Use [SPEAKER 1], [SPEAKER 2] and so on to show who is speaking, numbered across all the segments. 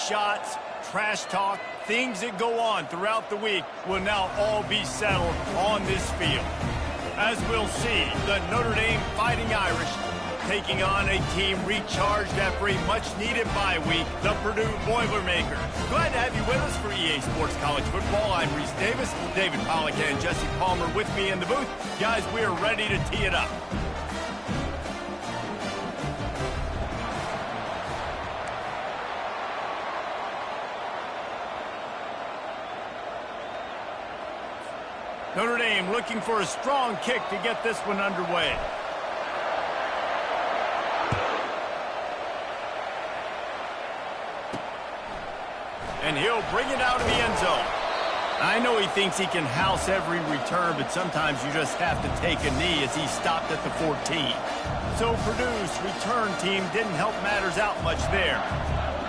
[SPEAKER 1] shots, trash talk, things that go on throughout the week will now all be settled on this field. As we'll see, the Notre Dame Fighting Irish taking on a team recharged after a much-needed bye week, the Purdue Boilermakers. Glad to have you with us for EA Sports College Football. I'm Reese Davis, David Pollack and Jesse Palmer with me in the booth. Guys, we are ready to tee it up. Notre Dame looking for a strong kick to get this one underway. And he'll bring it out of the end zone. I know he thinks he can house every return, but sometimes you just have to take a knee as he stopped at the 14. So Purdue's return team didn't help matters out much there.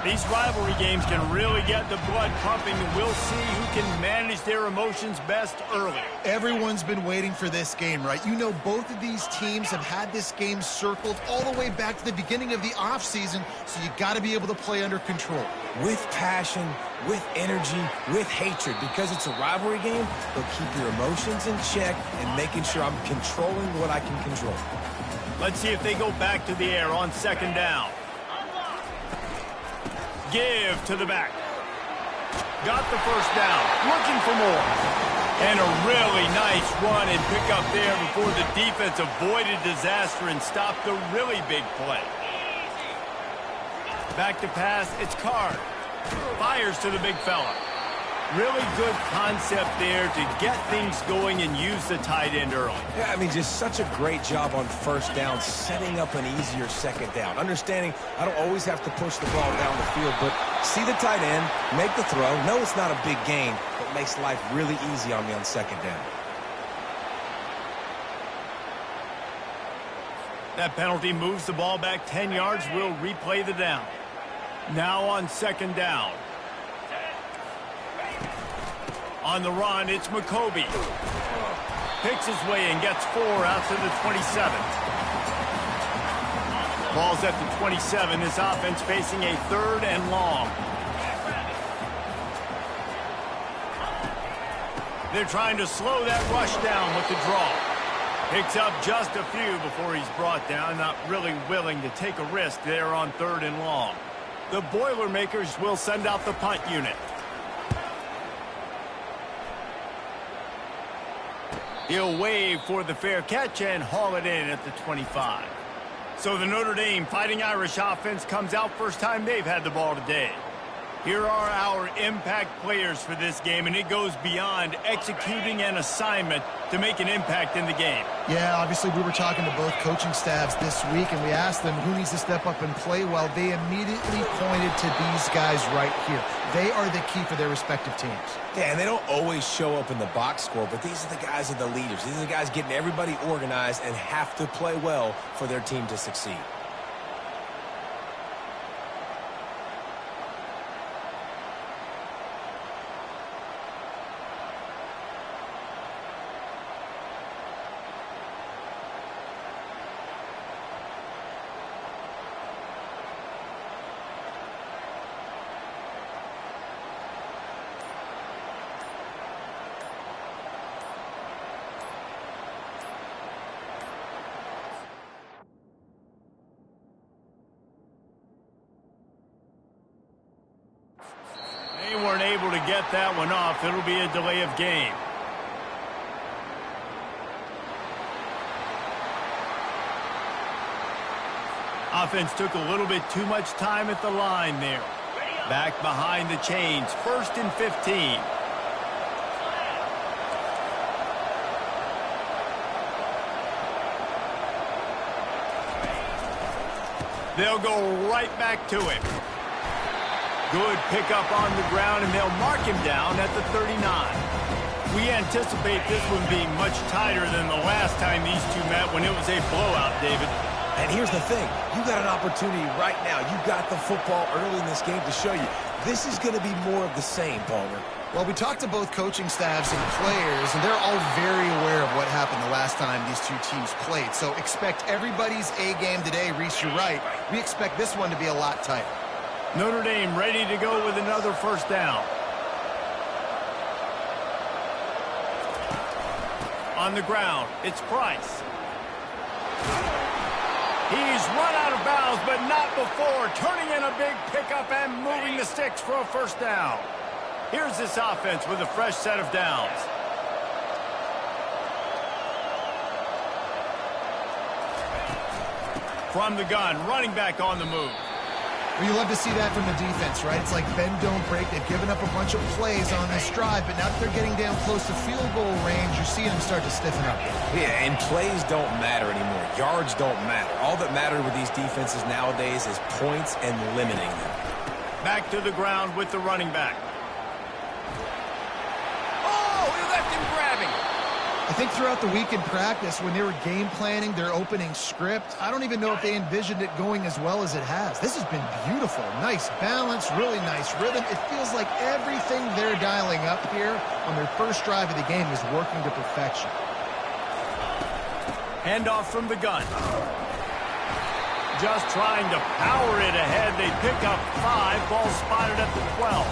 [SPEAKER 1] These rivalry games can really get the blood pumping, and we'll see who can manage their emotions best early.
[SPEAKER 2] Everyone's been waiting for this game, right? You know, both of these teams have had this game circled all the way back to the beginning of the offseason, so you got to be able to play under control.
[SPEAKER 3] With passion, with energy, with hatred. Because it's a rivalry game, they'll keep your emotions in check and making sure I'm controlling what I can control.
[SPEAKER 1] Let's see if they go back to the air on second down. Give to the back. Got the first down. Looking for more. And a really nice run and pick up there before the defense avoided disaster and stopped a really big play. Back to pass. It's Card. Fires to the big fella. Really good concept there to get things going and use the tight end early.
[SPEAKER 3] Yeah, I mean, just such a great job on first down, setting up an easier second down. Understanding I don't always have to push the ball down the field, but see the tight end, make the throw. No, it's not a big gain, but makes life really easy on me on second down.
[SPEAKER 1] That penalty moves the ball back 10 yards. We'll replay the down. Now on second down. On the run, it's McCoby. Picks his way and gets 4 out to the 27. Ball's at the 27. This offense facing a 3rd and long. They're trying to slow that rush down with the draw. Picks up just a few before he's brought down. Not really willing to take a risk there on 3rd and long. The Boilermakers will send out the punt unit. He'll wave for the fair catch and haul it in at the 25. So the Notre Dame Fighting Irish offense comes out first time they've had the ball today. Here are our impact players for this game, and it goes beyond executing an assignment to make an impact in the game.
[SPEAKER 2] Yeah, obviously we were talking to both coaching staffs this week, and we asked them who needs to step up and play well. They immediately pointed to these guys right here. They are the key for their respective teams.
[SPEAKER 3] Yeah, and they don't always show up in the box score, but these are the guys that are the leaders. These are the guys getting everybody organized and have to play well for their team to succeed.
[SPEAKER 1] They weren't able to get that one off. It'll be a delay of game. Offense took a little bit too much time at the line there. Back behind the chains, 1st and 15. They'll go right back to him. Good pickup on the ground, and they'll mark him down at the 39. We anticipate this one being much tighter than the last time these two met when it was a blowout, David.
[SPEAKER 3] And here's the thing. You got an opportunity right now. You got the football early in this game to show you. This is going to be more of the same, Palmer.
[SPEAKER 2] Well, we talked to both coaching staffs and players, and they're all very aware of what happened the last time these two teams played. So expect everybody's A game today. Reese, you're right. We expect this one to be a lot tighter.
[SPEAKER 1] Notre Dame ready to go with another first down. On the ground, it's Price. He's run out of bounds, but not before turning in a big pickup and moving the sticks for a first down. Here's this offense with a fresh set of downs. From the gun, running back on the move.
[SPEAKER 2] Well, you love to see that from the defense, right? It's like bend, don't break. They've given up a bunch of plays on this drive, but now that they're getting down close to field goal range, you're seeing them start to stiffen up.
[SPEAKER 3] Yeah, and plays don't matter anymore. Yards don't matter. All that matters with these defenses nowadays is points and limiting them.
[SPEAKER 1] Back to the ground with the running back. Oh, he left him grabbing.
[SPEAKER 2] I think throughout the week in practice, when they were game planning their opening script, I don't even know if they envisioned it going as well as it has. This has been beautiful. Nice balance, really nice rhythm. It feels like everything they're dialing up here on their first drive of the game is working to perfection.
[SPEAKER 1] Handoff from the gun. Just trying to power it ahead. They pick up 5. Ball spotted at the 12.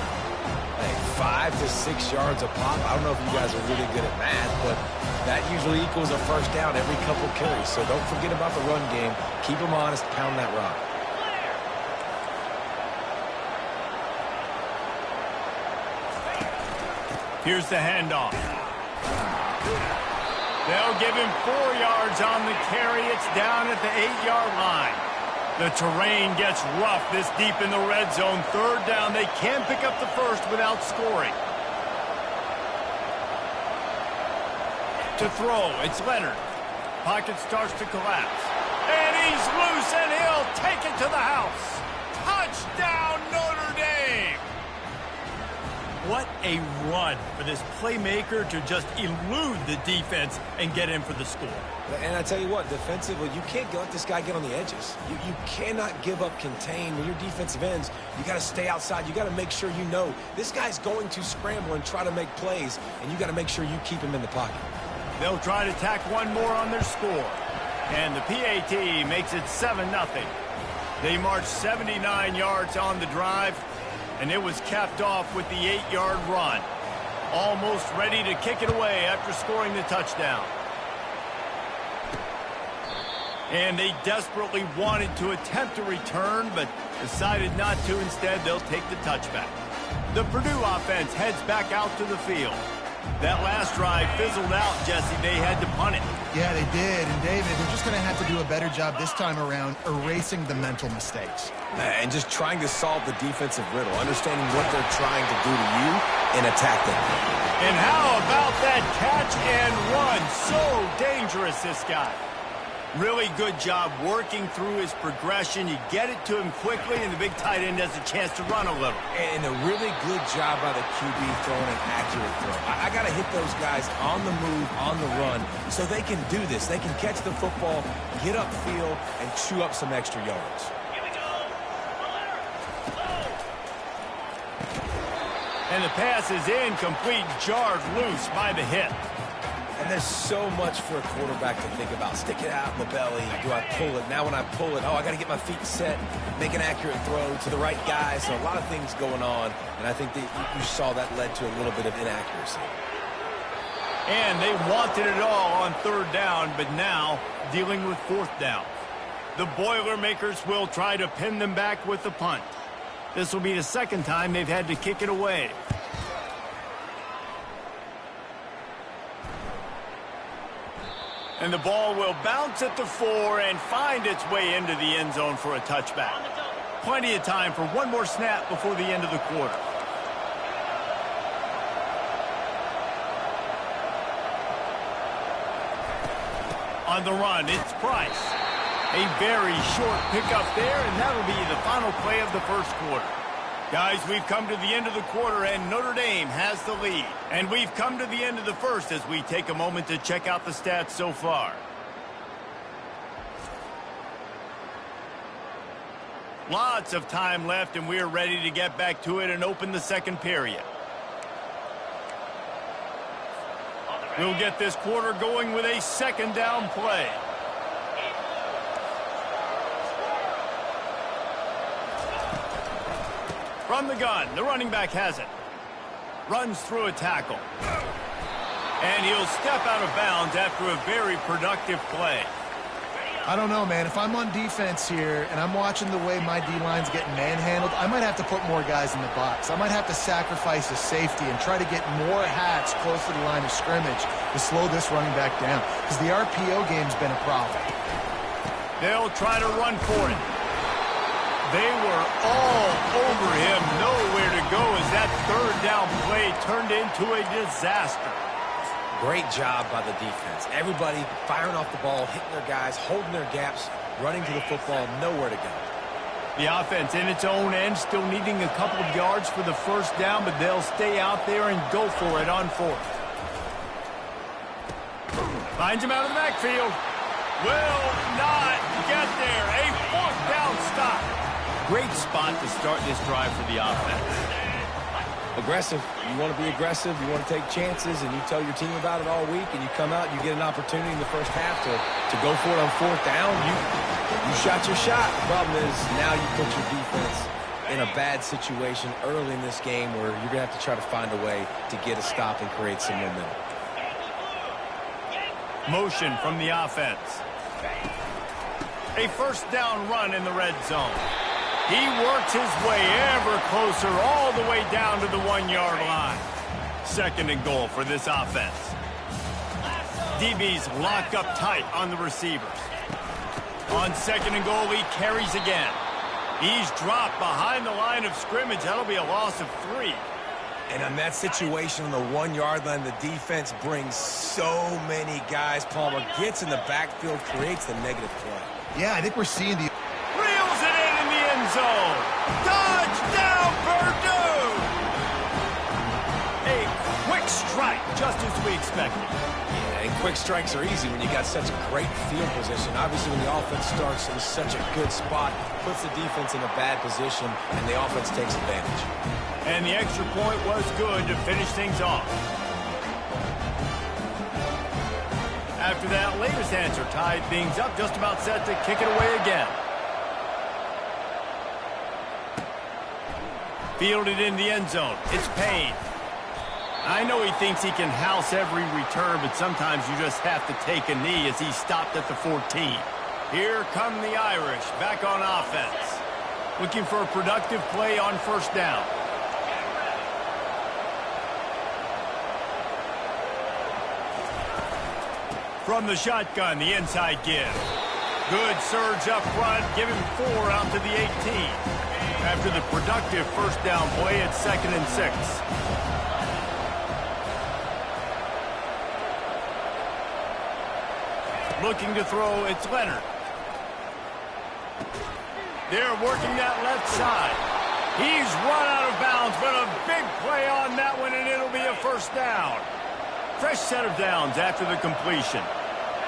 [SPEAKER 3] Hey, 5 to 6 yards a pop. I don't know if you guys are really good at math, but that usually equals a first down every couple carries. So don't forget about the run game. Keep them honest. Pound that rock.
[SPEAKER 1] Here's the handoff. They'll give him 4 yards on the carry. It's down at the 8-yard line. The terrain gets rough this deep in the red zone. Third down. They can't pick up the first without scoring. To throw, it's Leonard. Pocket starts to collapse. And he's loose, and he'll take it to the house. Touchdown, Notre Dame! What a run for this playmaker to just elude the defense and get in for the score.
[SPEAKER 3] And I tell you what, defensively, you can't let this guy get on the edges. You cannot give up contain. When you're defensive ends, you got to stay outside. You got to make sure you know this guy's going to scramble and try to make plays, and you got to make sure you keep him in the pocket.
[SPEAKER 1] They'll try to tack one more on their score. And the PAT makes it 7-0. They marched 79 yards on the drive, and it was capped off with the 8-yard run. Almost ready to kick it away after scoring the touchdown. And they desperately wanted to attempt a return, but decided not to. Instead, they'll take the touchback. The Purdue offense heads back out to the field. That last drive fizzled out, Jesse. They had to punt it.
[SPEAKER 2] Yeah, they did. And, David, they're just going to have to do a better job this time around erasing the mental mistakes.
[SPEAKER 3] And just trying to solve the defensive riddle, understanding what they're trying to do to you and attack them.
[SPEAKER 1] And how about that catch and run? So dangerous, this guy. Really good job working through his progression. You get it to him quickly, and the big tight end has a chance to run a little.
[SPEAKER 3] And a really good job by the QB throwing an accurate throw. I got to hit those guys on the move, on the run, so they can do this. They can catch the football, get upfield, and chew up some extra yards.
[SPEAKER 1] And the pass is incomplete, jarred loose by the hit.
[SPEAKER 3] And there's so much for a quarterback to think about. Stick it out in the belly. Do I pull it? Now when I pull it, I got to get my feet set, make an accurate throw to the right guy. So a lot of things going on. And I think that you saw that led to a little bit of inaccuracy.
[SPEAKER 1] And they wanted it all on third down, but now dealing with fourth down. The Boilermakers will try to pin them back with the punt. This will be the second time they've had to kick it away. And the ball will bounce at the 4 and find its way into the end zone for a touchback. Plenty of time for one more snap before the end of the quarter. On the run, it's Price. A very short pickup there, and that'll be the final play of the first quarter. Guys, we've come to the end of the quarter, and Notre Dame has the lead. And we've come to the end of the first as we take a moment to check out the stats so far. Lots of time left, and we're ready to get back to it and open the second period. We'll get this quarter going with a second down play. From the gun, the running back has it. Runs through a tackle. And he'll step out of bounds after a very productive play.
[SPEAKER 2] I don't know, man. If I'm on defense here and I'm watching the way my D-line's getting manhandled, I might have to put more guys in the box. I might have to sacrifice a safety and try to get more hats close to the line of scrimmage to slow this running back down, because the RPO game's been a problem.
[SPEAKER 1] They'll try to run for it. They were all over him, nowhere to go as that third down play turned into a disaster.
[SPEAKER 3] Great job by the defense. Everybody firing off the ball, hitting their guys, holding their gaps, running to the football, nowhere to go.
[SPEAKER 1] The offense in its own end still needing a couple of yards for the first down, but they'll stay out there and go for it on fourth. Finds him out of the backfield. Will not get there. A fourth down stop. Great spot to start this drive for the offense.
[SPEAKER 3] Aggressive. You want to be aggressive. You want to take chances, and you tell your team about it all week, and you come out and you get an opportunity in the first half to go for it on fourth down. You shot your shot. The problem is now you put your defense in a bad situation early in this game where you're going to have to try to find a way to get a stop and create some momentum.
[SPEAKER 1] Motion from the offense. A first down run in the red zone. He works his way ever closer all the way down to the 1-yard line. Second and goal for this offense. DBs lock up tight on the receivers. On second and goal, he carries again. He's dropped behind the line of scrimmage. That'll be a loss of 3.
[SPEAKER 3] And on that situation on the 1-yard line, the defense brings so many guys. Palmer gets in the backfield, creates the negative play.
[SPEAKER 2] Yeah, I think we're seeing the...
[SPEAKER 1] Reels it in the end zone. Touchdown, Purdue! A quick strike, just as we expected.
[SPEAKER 3] Yeah, and quick strikes are easy when you got such great field position. Obviously, when the offense starts in such a good spot, puts the defense in a bad position, and the offense takes advantage.
[SPEAKER 1] And the extra point was good to finish things off. After that latest answer tied things up, just about set to kick it away again. Fielded in the end zone. It's Payne. I know he thinks he can house every return, but sometimes you just have to take a knee as he stopped at the 14. Here come the Irish back on offense. Looking for a productive play on first down. From the shotgun, the inside give. Good surge up front, give him 4 out to the 18. After the productive first down play, it's 2nd and 6. Looking to throw, it's Leonard. They're working that left side. He's run out of bounds, but a big play on that one, and it'll be a first down. Fresh set of downs after the completion.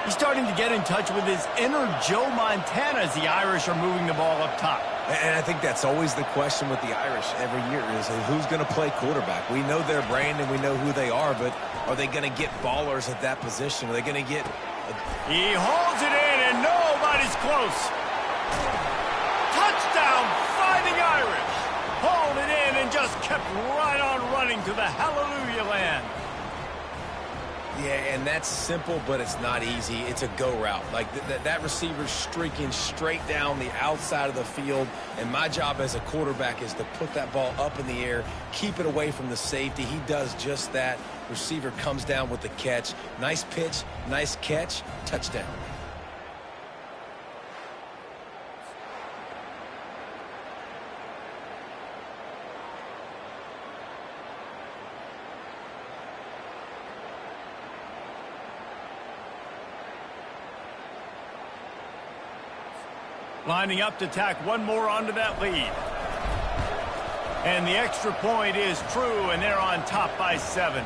[SPEAKER 1] He's starting to get in touch with his inner Joe Montana as the Irish are moving the ball up top.
[SPEAKER 3] And I think that's always the question with the Irish every year is who's going to play quarterback. We know their brand and we know who they are, but are they going to get ballers at that position? Are they going to get...
[SPEAKER 1] He holds it in and nobody's close. Touchdown, Fighting Irish. Hauled it in and just kept right on running to the hallelujah land.
[SPEAKER 3] Yeah, and that's simple, but it's not easy. It's a go route. Like that receiver's streaking straight down the outside of the field, and my job as a quarterback is to put that ball up in the air, keep it away from the safety. He does just that. Receiver comes down with the catch. Nice pitch, nice catch, touchdown.
[SPEAKER 1] Lining up to tack one more onto that lead. And the extra point is true, and they're on top by 7.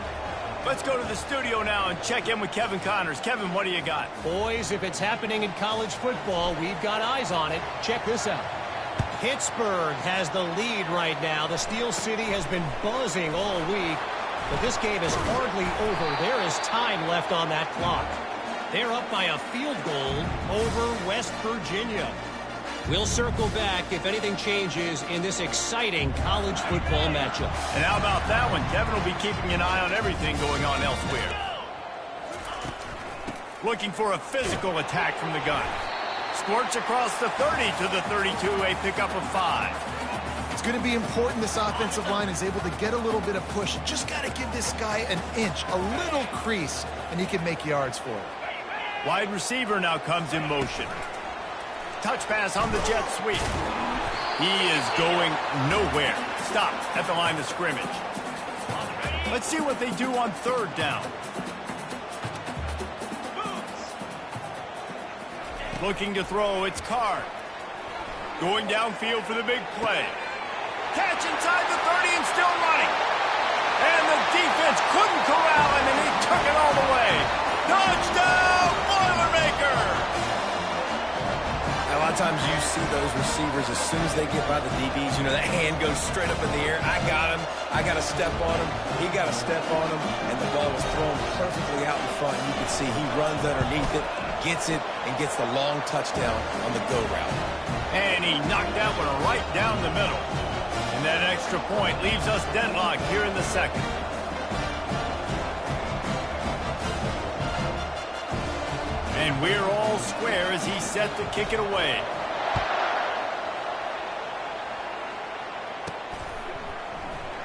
[SPEAKER 1] Let's go to the studio now and check in with Kevin Connors. Kevin, what do you got?
[SPEAKER 4] Boys, if it's happening in college football, we've got eyes on it. Check this out. Pittsburgh has the lead right now. The Steel City has been buzzing all week, but this game is hardly over. There is time left on that clock. They're up by a field goal over West Virginia. We'll circle back if anything changes in this exciting college football matchup.
[SPEAKER 1] And how about that one? Kevin will be keeping an eye on everything going on elsewhere. Looking for a physical attack from the gun. Squirts across the 30 to the 32, a pickup of 5.
[SPEAKER 2] It's going to be important this offensive line is able to get a little bit of push. Just got to give this guy an inch, a little crease, and he can make yards for it.
[SPEAKER 1] Wide receiver now comes in motion. Touch pass on the jet sweep. He is going nowhere. Stopped at the line of scrimmage. Let's see what they do on 3rd down. Looking to throw, it's Card. Going downfield for the big play. Catch inside the 30 and still running. And the defense couldn't corral him, and he took it all the way. Touchdown, Boilermaker!
[SPEAKER 3] A lot of times you see those receivers, as soon as they get by the DBs, you know, that hand goes straight up in the air. I got him. I got to step on him. He got to step on him. And the ball was thrown perfectly out in front. You can see he runs underneath it, gets it, and gets the long touchdown on the go route.
[SPEAKER 1] And he knocked that one right down the middle. And that extra point leaves us deadlocked here in the 2nd. And we're all square as he's set to kick it away.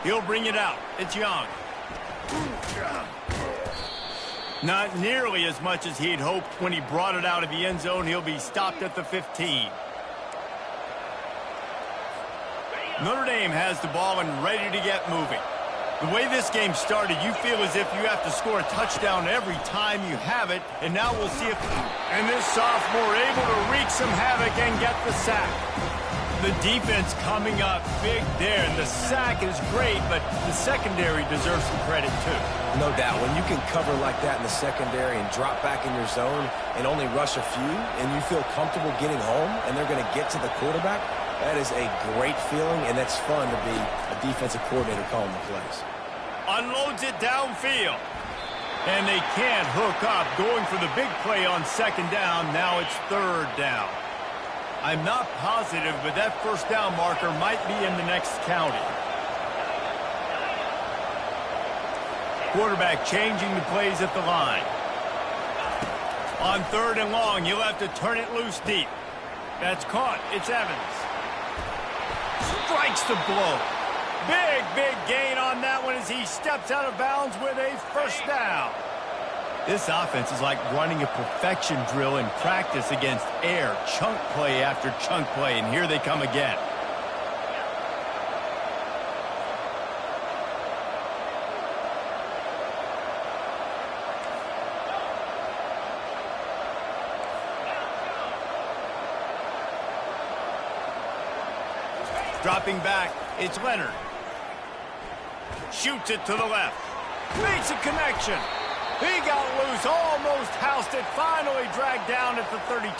[SPEAKER 1] He'll bring it out. It's Young. Not nearly as much as he'd hoped when he brought it out of the end zone. He'll be stopped at the 15. Notre Dame has the ball and ready to get moving. The way this game started, you feel as if you have to score a touchdown every time you have it, and now we'll see if... And this sophomore able to wreak some havoc and get the sack. The defense coming up big there, and the sack is great, but the secondary deserves some credit too.
[SPEAKER 3] No doubt. When you can cover like that in the secondary and drop back in your zone and only rush a few, and you feel comfortable getting home, and they're going to get to the quarterback, that is a great feeling, and that's fun to be a defensive coordinator calling the plays.
[SPEAKER 1] Unloads it downfield. And they can't hook up. Going for the big play on 2nd down. Now it's 3rd down. I'm not positive, but that 1st down marker might be in the next county. Quarterback changing the plays at the line. On 3rd and long, you'll have to turn it loose deep. That's caught. It's Evans. Strikes the blow. Big gain on that one as he steps out of bounds with a 1st down. This offense is like running a perfection drill in practice against air. Chunk play after chunk play, and here they come again. Dropping back, it's Leonard. Shoots it to the left. Makes a connection. He got loose, almost housed it, finally dragged down at the 32.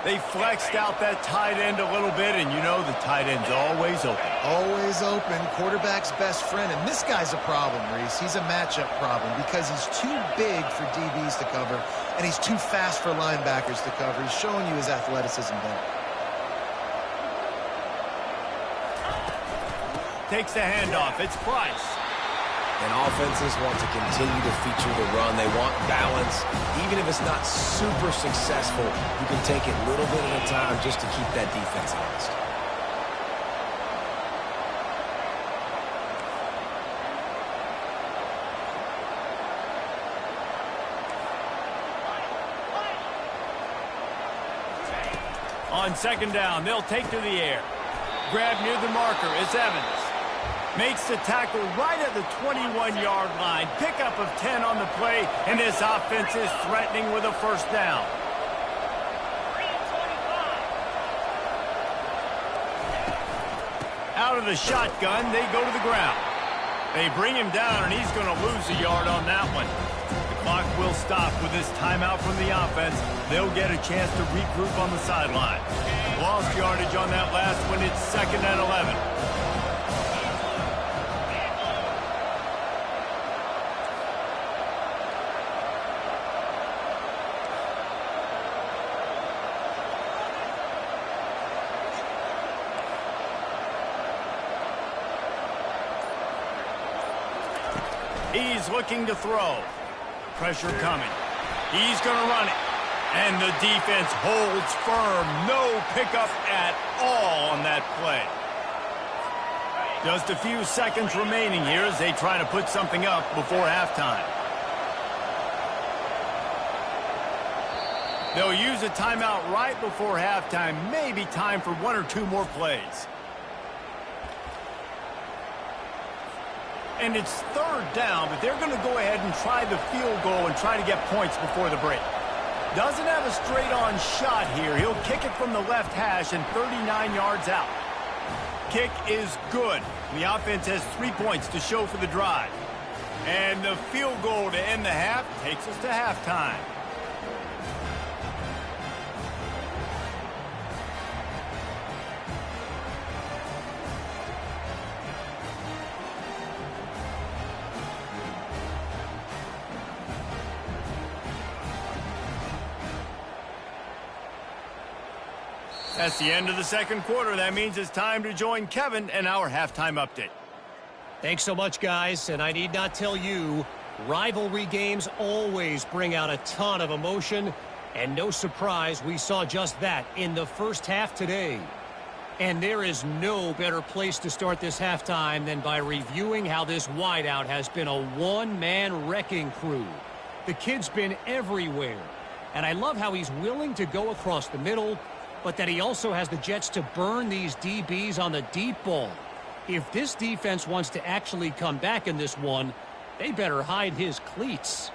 [SPEAKER 1] They flexed out that tight end a little bit, and you know the tight end's always open.
[SPEAKER 2] Always open, quarterback's best friend. And this guy's a problem, Reese. He's a matchup problem because he's too big for DBs to cover, and he's too fast for linebackers to cover. He's showing you his athleticism there.
[SPEAKER 1] Takes the handoff. It's Price.
[SPEAKER 3] And offenses want to continue to feature the run. They want balance. Even if it's not super successful, you can take it little bit at a time just to keep that defense honest.
[SPEAKER 1] On 2nd down, they'll take to the air. Grab near the marker. It's Evans. Makes the tackle right at the 21-yard line. Pickup of 10 on the play, and this offense is threatening with a 1st down. Out of the shotgun, they go to the ground. They bring him down, and he's going to lose a yard on that one. The clock will stop with this timeout from the offense. They'll get a chance to regroup on the sideline. Lost yardage on that last one. It's 2nd and 11. He's looking to throw. Pressure coming. He's going to run it. And the defense holds firm. No pickup at all on that play. Just a few seconds remaining here as they try to put something up before halftime. They'll use a timeout right before halftime. Maybe time for one or two more plays. And it's third down, but they're going to go ahead and try the field goal and try to get points before the break. Doesn't have a straight-on shot here. He'll kick it from the left hash and 39 yards out. Kick is good. The offense has 3 points to show for the drive. And the field goal to end the half takes us to halftime. That's the end of the second quarter. That means it's time to join Kevin and our halftime update.
[SPEAKER 4] Thanks so much, guys. And I need not tell you, rivalry games always bring out a ton of emotion. And no surprise, we saw just that in the first half today. And there is no better place to start this halftime than by reviewing how this wideout has been a one-man wrecking crew. The kid's been everywhere. And I love how he's willing to go across the middle, but that he also has the Jets to burn these DBs on the deep ball. If this defense wants to actually come back in this one, they better hide his cleats.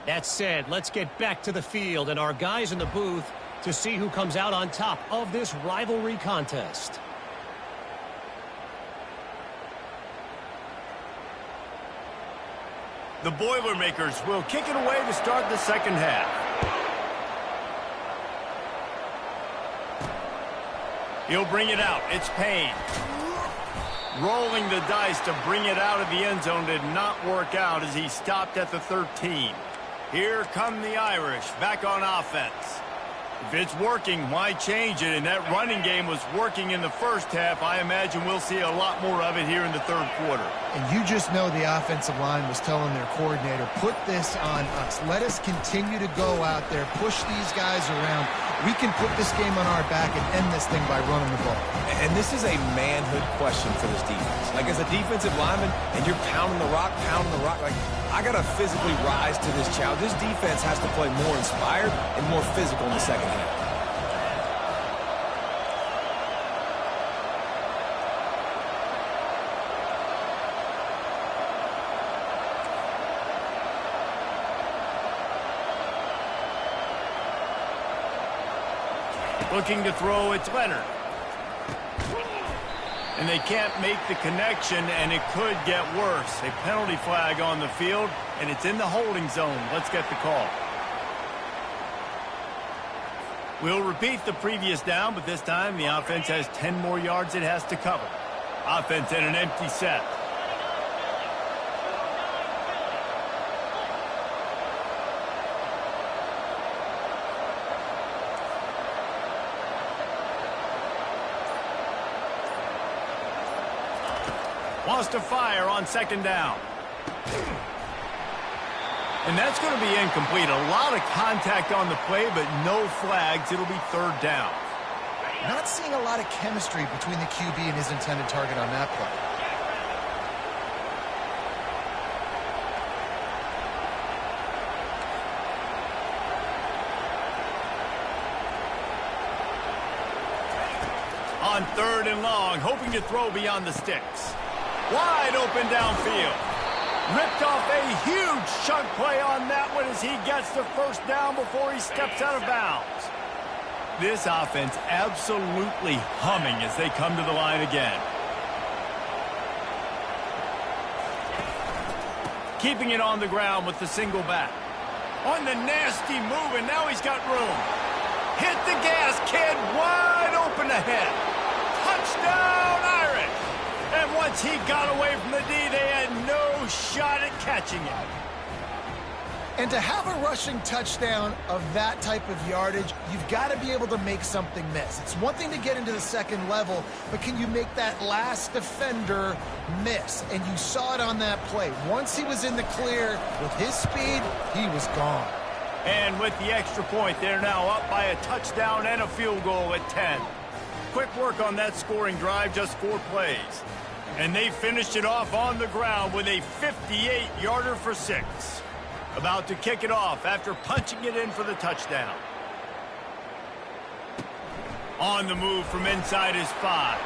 [SPEAKER 4] That said, let's get back to the field and our guys in the booth to see who comes out on top of this rivalry contest.
[SPEAKER 1] The Boilermakers will kick it away to start the second half. He'll bring it out. It's Payne. Rolling the dice to bring it out of the end zone did not work out as he stopped at the 13. Here come the Irish back on offense. If it's working, why change it? And that running game was working in the first half. I imagine we'll see a lot more of it here in the third quarter.
[SPEAKER 2] And you just know the offensive line was telling their coordinator, put this on us. Let us continue to go out there, push these guys around. We can put this game on our back and end this thing by running the ball.
[SPEAKER 3] And this is a manhood question for this defense. Like, as a defensive lineman, and you're pounding the rock, like, I got to physically rise to this challenge. This defense has to play more inspired and more physical in the second half.
[SPEAKER 1] Looking to throw, it's Leonard. And they can't make the connection, and it could get worse. A penalty flag on the field, and it's in the holding zone. Let's get the call. We'll repeat the previous down, but this time the offense has 10 more yards it has to cover. Offense in an empty set. Wants to fire on second down. And that's going to be incomplete. A lot of contact on the play, but no flags. It'll be third down.
[SPEAKER 2] Not seeing a lot of chemistry between the QB and his intended target on that play.
[SPEAKER 1] On third and long, hoping to throw beyond the sticks. Wide open downfield. Ripped off a huge chunk play on that one as he gets the first down before he steps out of bounds. This offense absolutely humming as they come to the line again. Keeping it on the ground with the single back. On the nasty move, and now he's got room. Hit the gas, kid. Wide open ahead. Touchdown, Irish. And once he got away from the D, they had no shot at catching it.
[SPEAKER 2] And to have a rushing touchdown of that type of yardage, you've got to be able to make something miss. It's one thing to get into the second level, but can you make that last defender miss? And you saw it on that play. Once he was in the clear with his speed, he was gone.
[SPEAKER 1] And with the extra point, they're now up by a touchdown and a field goal at 10. Quick work on that scoring drive, just 4 plays. And they finished it off on the ground with a 58-yarder for 6. About to kick it off after punching it in for the touchdown. On the move from inside his 5.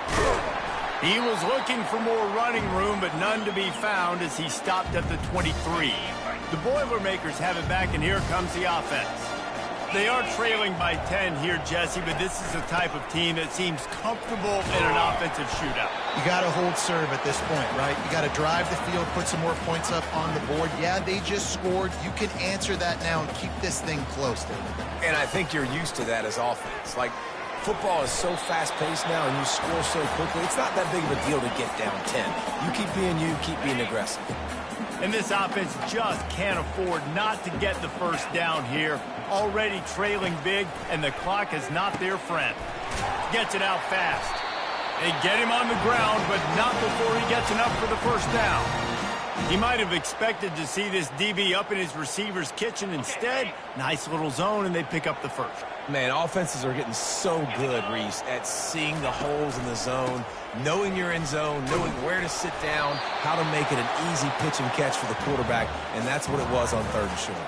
[SPEAKER 1] He was looking for more running room, but none to be found as he stopped at the 23. The Boilermakers have it back, and here comes the offense. They are trailing by 10 here, Jesse, but this is the type of team that seems comfortable in an offensive shootout.
[SPEAKER 2] You got to hold serve at this point, right? You got to drive the field, put some more points up on the board. Yeah, they just scored. You can answer that now and keep this thing close, David.
[SPEAKER 3] And I think you're used to that as offense. Like, football is so fast-paced now, and you score so quickly. It's not that big of a deal to get down 10. You keep being aggressive.
[SPEAKER 1] And this offense just can't afford not to get the first down here. Already trailing big, and the clock is not their friend. Gets it out fast. They get him on the ground, but not before he gets enough for the first down. He might have expected to see this DB up in his receiver's kitchen. Instead, nice little zone, and they pick up the first.
[SPEAKER 3] Man, offenses are getting so good, Reese, at seeing the holes in the zone, knowing you're in zone, knowing where to sit down, how to make it an easy pitch and catch for the quarterback, and that's what it was on 3rd and short.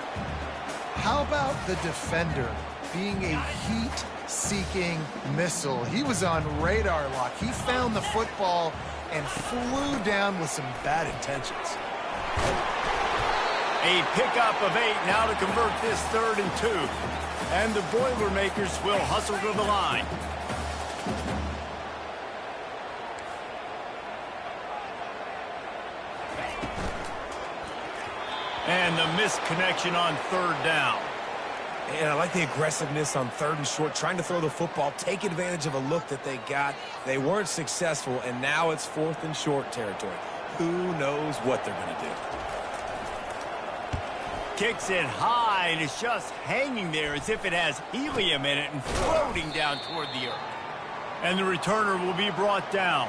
[SPEAKER 2] How about the defender being a heat-seeking missile? He was on radar lock. He found the football and flew down with some bad intentions.
[SPEAKER 1] A pickup of 8 now to convert this 3rd and 2. And the Boilermakers will hustle to the line. And the missed connection on 3rd down.
[SPEAKER 3] And I like the aggressiveness on 3rd and short, trying to throw the football, take advantage of a look that they got. They weren't successful, and now it's 4th and short territory. Who knows what they're going to do?
[SPEAKER 1] Kicks it high, and it's just hanging there as if it has helium in it and floating down toward the earth. And the returner will be brought down.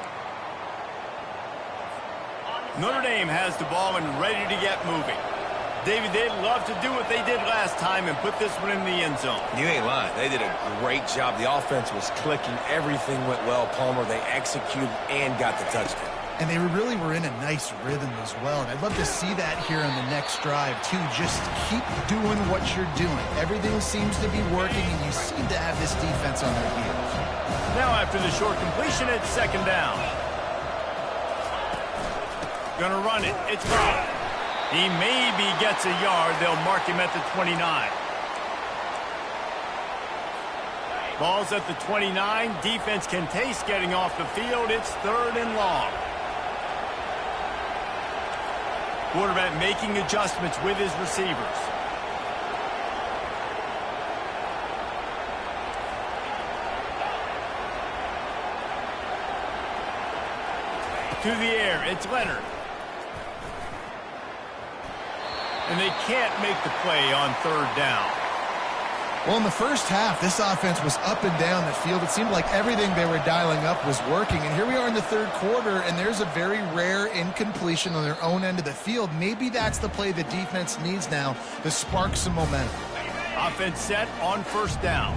[SPEAKER 1] Notre Dame has the ball and ready to get moving. David, they'd love to do what they did last time and put this one in the end zone.
[SPEAKER 3] You ain't lying. They did a great job. The offense was clicking. Everything went well, Palmer. They executed and got the touchdown.
[SPEAKER 2] And they really were in a nice rhythm as well. And I'd love to see that here on the next drive, too. Just keep doing what you're doing. Everything seems to be working, and you seem to have this defense on their heels.
[SPEAKER 1] Now after the short completion, it's 2nd down. Gonna run it. It's gone. He maybe gets a yard. They'll mark him at the 29. Ball's at the 29. Defense can taste getting off the field. It's 3rd and long. Quarterback making adjustments with his receivers. To the air, it's Leonard. And they can't make the play on 3rd down.
[SPEAKER 2] Well, in the first half, this offense was up and down the field. It seemed like everything they were dialing up was working. And here we are in the 3rd quarter, and there's a very rare incompletion on their own end of the field. Maybe that's the play the defense needs now to spark some momentum.
[SPEAKER 1] Offense set on 1st down.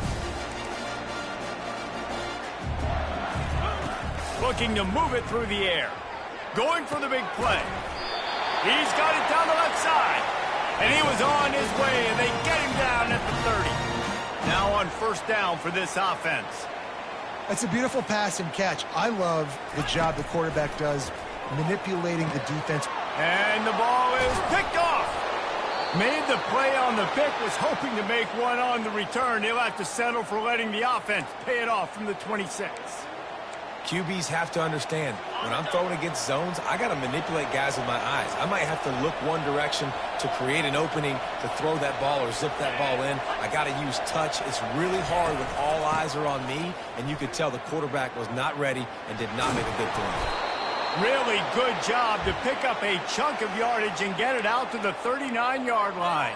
[SPEAKER 1] Looking to move it through the air. Going for the big play. He's got it down the left side. And he was on his way, and they get him down at the 30. Now on 1st down for this offense.
[SPEAKER 2] That's a beautiful pass and catch. I love the job the quarterback does manipulating the defense.
[SPEAKER 1] And the ball is picked off. Made the play on the pick, was hoping to make one on the return. He'll have to settle for letting the offense pay it off from the 26.
[SPEAKER 3] QBs have to understand, when I'm throwing against zones, I got to manipulate guys with my eyes. I might have to look one direction to create an opening to throw that ball or zip that ball in. I got to use touch. It's really hard when all eyes are on me, and you could tell the quarterback was not ready and did not make a good throw.
[SPEAKER 1] Really good job to pick up a chunk of yardage and get it out to the 39-yard line.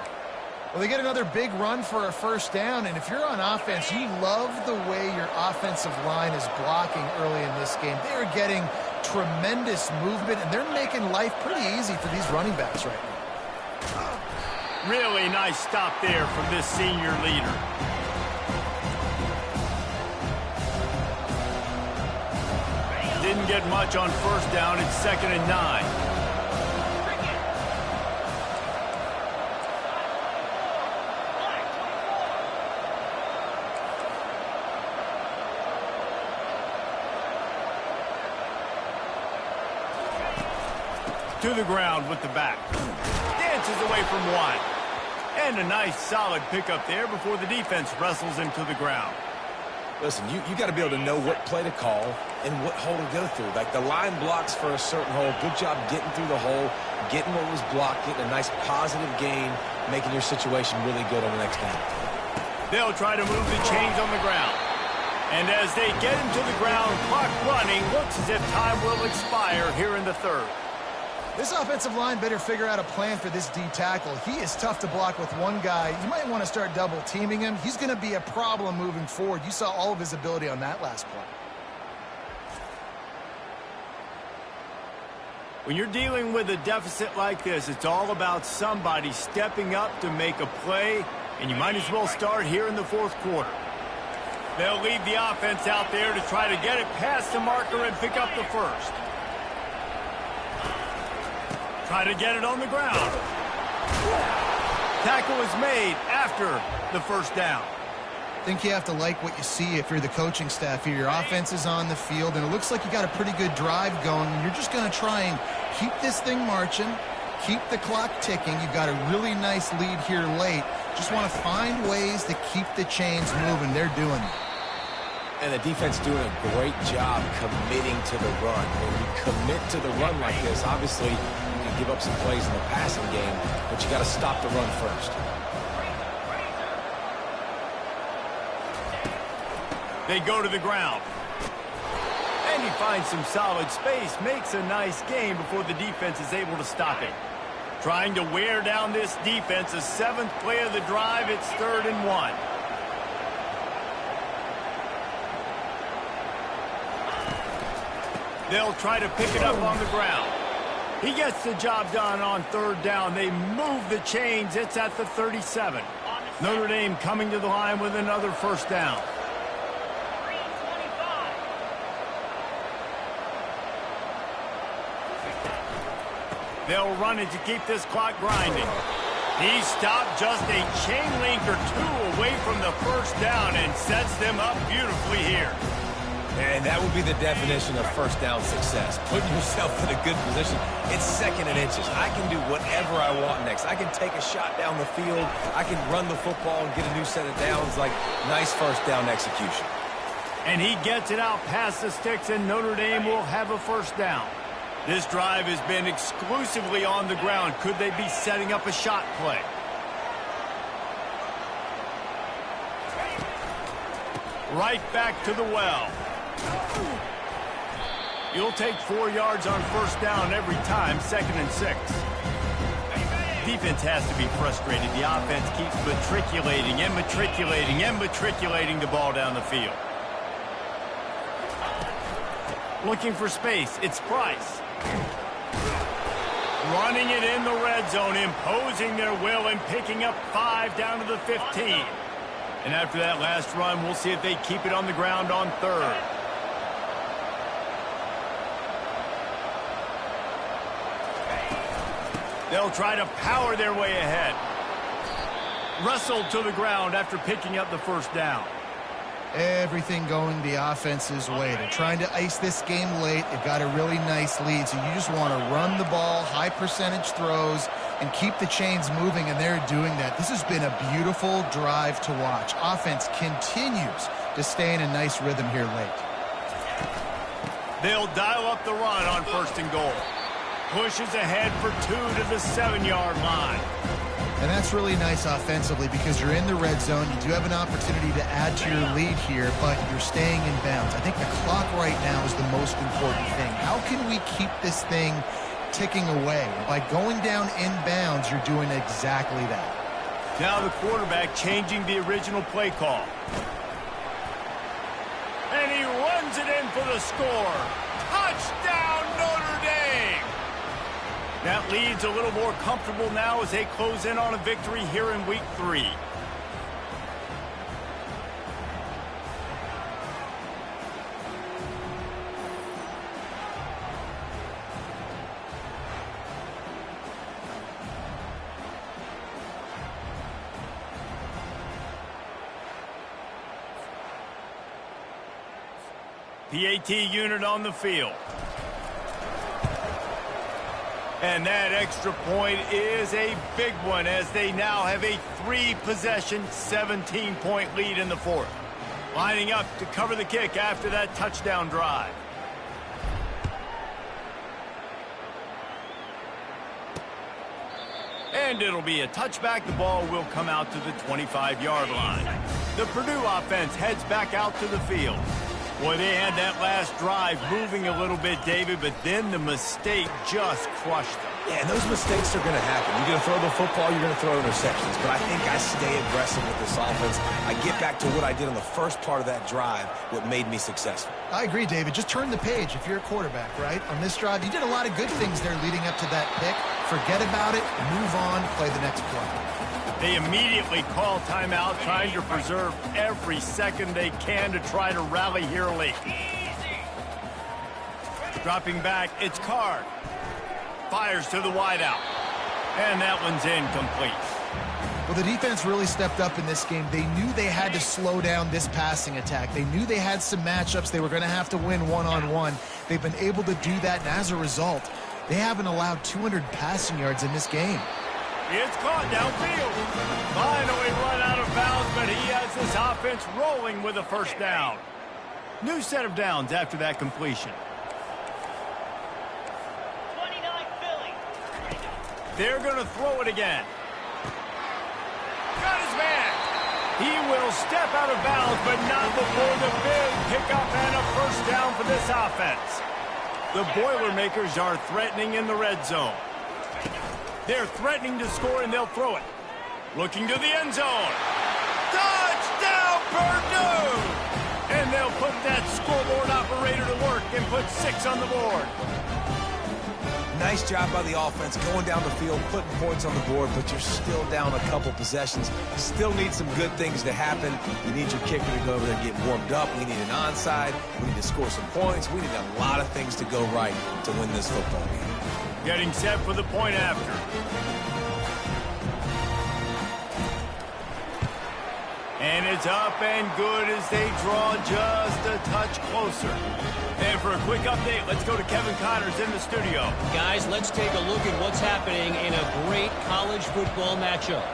[SPEAKER 2] Well, they get another big run for a first down, and if you're on offense, you love the way your offensive line is blocking early in this game. They are getting tremendous movement, and they're making life pretty easy for these running backs right now.
[SPEAKER 1] Really nice stop there from this senior leader. Didn't get much on first down. It's 2nd and 9. To the ground with the back. Dances away from one. And a nice solid pickup there before the defense wrestles him to the ground.
[SPEAKER 3] Listen, you got to be able to know what play to call and what hole to go through. Like the line blocks for a certain hole. Good job getting through the hole, getting what was blocked, getting a nice positive gain, making your situation really good on the next down.
[SPEAKER 1] They'll try to move the chains on the ground. And as they get him to the ground, clock running, looks as if time will expire here in the 3rd.
[SPEAKER 2] This offensive line better figure out a plan for this D tackle. He is tough to block with one guy. You might want to start double teaming him. He's going to be a problem moving forward. You saw all of his ability on that last play.
[SPEAKER 1] When you're dealing with a deficit like this, it's all about somebody stepping up to make a play, and you might as well start here in the 4th quarter. They'll leave the offense out there to try to get it past the marker and pick up the first. Try to get it on the ground. Tackle is made after the first down.
[SPEAKER 2] I think you have to like what you see if you're the coaching staff here. Your offense is on the field, and it looks like you got a pretty good drive going, and you're just going to try and keep this thing marching, keep the clock ticking. You've got a really nice lead here late. Just want to find ways to keep the chains moving. They're doing it.
[SPEAKER 3] And the defense doing a great job committing to the run. When you commit to the run like this, obviously you can give up some plays in the passing game, but you got to stop the run first.
[SPEAKER 1] They go to the ground. And he finds some solid space, makes a nice gain before the defense is able to stop it. Trying to wear down this defense, the 7th play of the drive, it's 3rd and 1. They'll try to pick it up on the ground. He gets the job done on 3rd down. They move the chains. It's at the 37. Notre Dame coming to the line with another first down. They'll run it to keep this clock grinding. He stopped just a chain link or two away from the first down and sets them up beautifully here.
[SPEAKER 3] And that would be the definition of first down success. Putting yourself in a good position. It's 2nd and inches. I can do whatever I want next. I can take a shot down the field. I can run the football and get a new set of downs. Like, nice first down execution.
[SPEAKER 1] And he gets it out past the sticks, and Notre Dame will have a first down. This drive has been exclusively on the ground. Could they be setting up a shot play? Right back to the well. You'll take 4 yards on first down every time, 2nd and 6. Defense has to be frustrated. The offense keeps matriculating and matriculating and matriculating the ball down the field. Looking for space. It's Price. Running it in the red zone, imposing their will and picking up 5 down to the 15. And after that last run, we'll see if they keep it on the ground on 3rd. They'll try to power their way ahead. Wrestled to the ground after picking up the first down.
[SPEAKER 2] Everything going the offense's way. They're trying to ice this game late. They've got a really nice lead, so you just want to run the ball, high percentage throws, and keep the chains moving, and they're doing that. This has been a beautiful drive to watch. Offense continues to stay in a nice rhythm here late.
[SPEAKER 1] They'll dial up the run on 1st and goal. Pushes ahead for 2 to the 7-yard line.
[SPEAKER 2] And that's really nice offensively because you're in the red zone. You do have an opportunity to add to your lead here, but you're staying in bounds. I think the clock right now is the most important thing. How can we keep this thing ticking away? By going down in bounds, you're doing exactly that.
[SPEAKER 1] Now the quarterback changing the original play call. And he runs it in for the score. Touchdown, Notre Dame! That lead's a little more comfortable now as they close in on a victory here in Week 3. PAT unit on the field. And that extra point is a big one as they now have a 3-possession, 17-point lead in the fourth. Lining up to cover the kick after that touchdown drive. And it'll be a touchback. The ball will come out to the 25-yard line. The Purdue offense heads back out to the field. Boy, they had that last drive moving a little bit, David, but then the mistake just crushed them.
[SPEAKER 3] Yeah, and those mistakes are going to happen. You're going to throw the football, you're going to throw interceptions. But I think I stay aggressive with this offense. I get back to what I did on the first part of that drive, what made me successful.
[SPEAKER 2] I agree, David. Just turn the page if you're a quarterback, right? On this drive, you did a lot of good things there leading up to that pick. Forget about it, move on, play the next play.
[SPEAKER 1] They immediately call timeout, trying to preserve every second they can to try to rally here late. Dropping back, it's Card. Fires to the wideout. And that one's incomplete.
[SPEAKER 2] Well, the defense really stepped up in this game. They knew they had to slow down this passing attack. They knew they had some matchups they were going to have to win one-on-one. They've been able to do that, and as a result, they haven't allowed 200 passing yards in this game.
[SPEAKER 1] It's caught downfield. Finally run out of bounds, but he has this offense rolling with a first down. New set of downs after that completion.
[SPEAKER 5] 29 Philly.
[SPEAKER 1] They're going to throw it again. Got his man. He will step out of bounds, but not before the big pickup and a first down for this offense. The Boilermakers are threatening in the red zone. They're threatening to score, and they'll throw it. Looking to the end zone. Touchdown, Purdue! And they'll put that scoreboard operator to work and put 6 on the board.
[SPEAKER 3] Nice job by the offense going down the field, putting points on the board, but you're still down a couple possessions. Still need some good things to happen. You need your kicker to go over there and get warmed up. We need an onside. We need to score some points. We need a lot of things to go right to win this football game.
[SPEAKER 1] Getting set for the point after. And it's up and good as they draw just a touch closer. And for a quick update, let's go to Kevin Connors in the studio.
[SPEAKER 4] Guys, let's take a look at what's happening in a great college football matchup.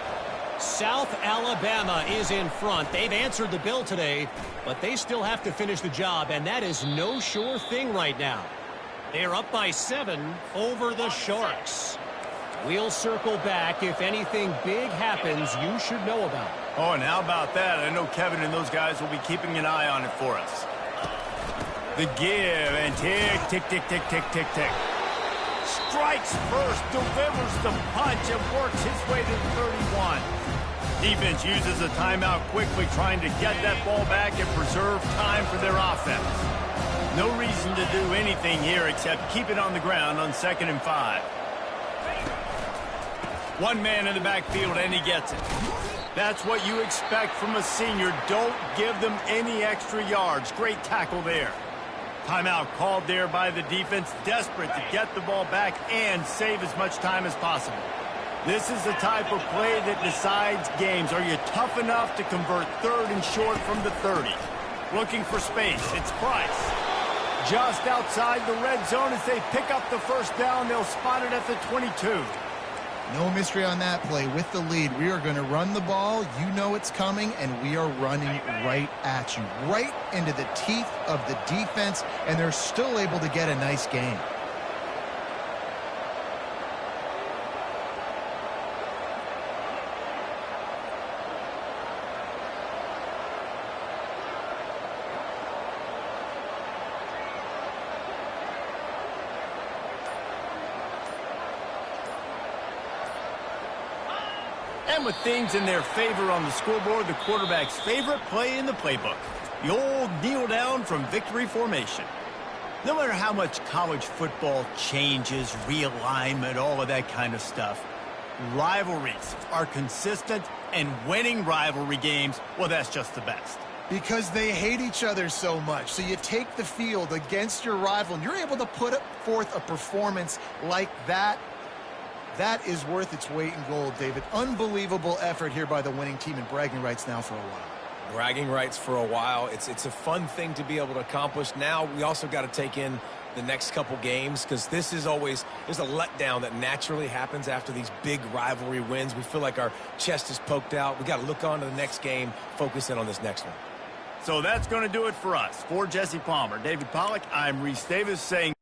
[SPEAKER 4] South Alabama is in front. They've answered the bell today, but they still have to finish the job, and that is no sure thing right now. They're up by 7 over the Sharks. We'll circle back. If anything big happens, you should know about it.
[SPEAKER 1] Oh, and how about that? I know Kevin and those guys will be keeping an eye on it for us. The give and tick, tick, tick, tick, tick, tick, tick. Strikes first, delivers the punch, and works his way to the 31. Defense uses a timeout quickly, trying to get that ball back and preserve time for their offense. No reason to do anything here except keep it on the ground on 2nd and 5. One man in the backfield, and he gets it. That's what you expect from a senior. Don't give them any extra yards. Great tackle there. Timeout called there by the defense, desperate to get the ball back and save as much time as possible. This is the type of play that decides games. Are you tough enough to convert 3rd and short from the 30? Looking for space. It's Price. Just outside the red zone as they pick up the first down. They'll spot it at the 22.
[SPEAKER 2] No mystery on that play. With the lead, we are going to run the ball. You know it's coming, and we are running right at you, right into the teeth of the defense, and they're still able to get a nice gain.
[SPEAKER 1] And with things in their favor on the scoreboard, the quarterback's favorite play in the playbook, the old kneel down from victory formation. No matter how much college football changes, realignment, all of that kind of stuff, rivalries are consistent, and winning rivalry games, well, that's just the best.
[SPEAKER 2] Because they hate each other so much. So you take the field against your rival, and you're able to put forth a performance like that. That is worth its weight in gold, David. Unbelievable effort here by the winning team, and bragging rights now for a while.
[SPEAKER 3] Bragging rights for a while. It's a fun thing to be able to accomplish. Now we also got to take in the next couple games, because this is always, there's a letdown that naturally happens after these big rivalry wins. We feel like our chest is poked out. We got to look on to the next game, focus in on this next one.
[SPEAKER 1] So that's going to do it for us. For Jesse Palmer, David Pollack, I'm Reese Davis saying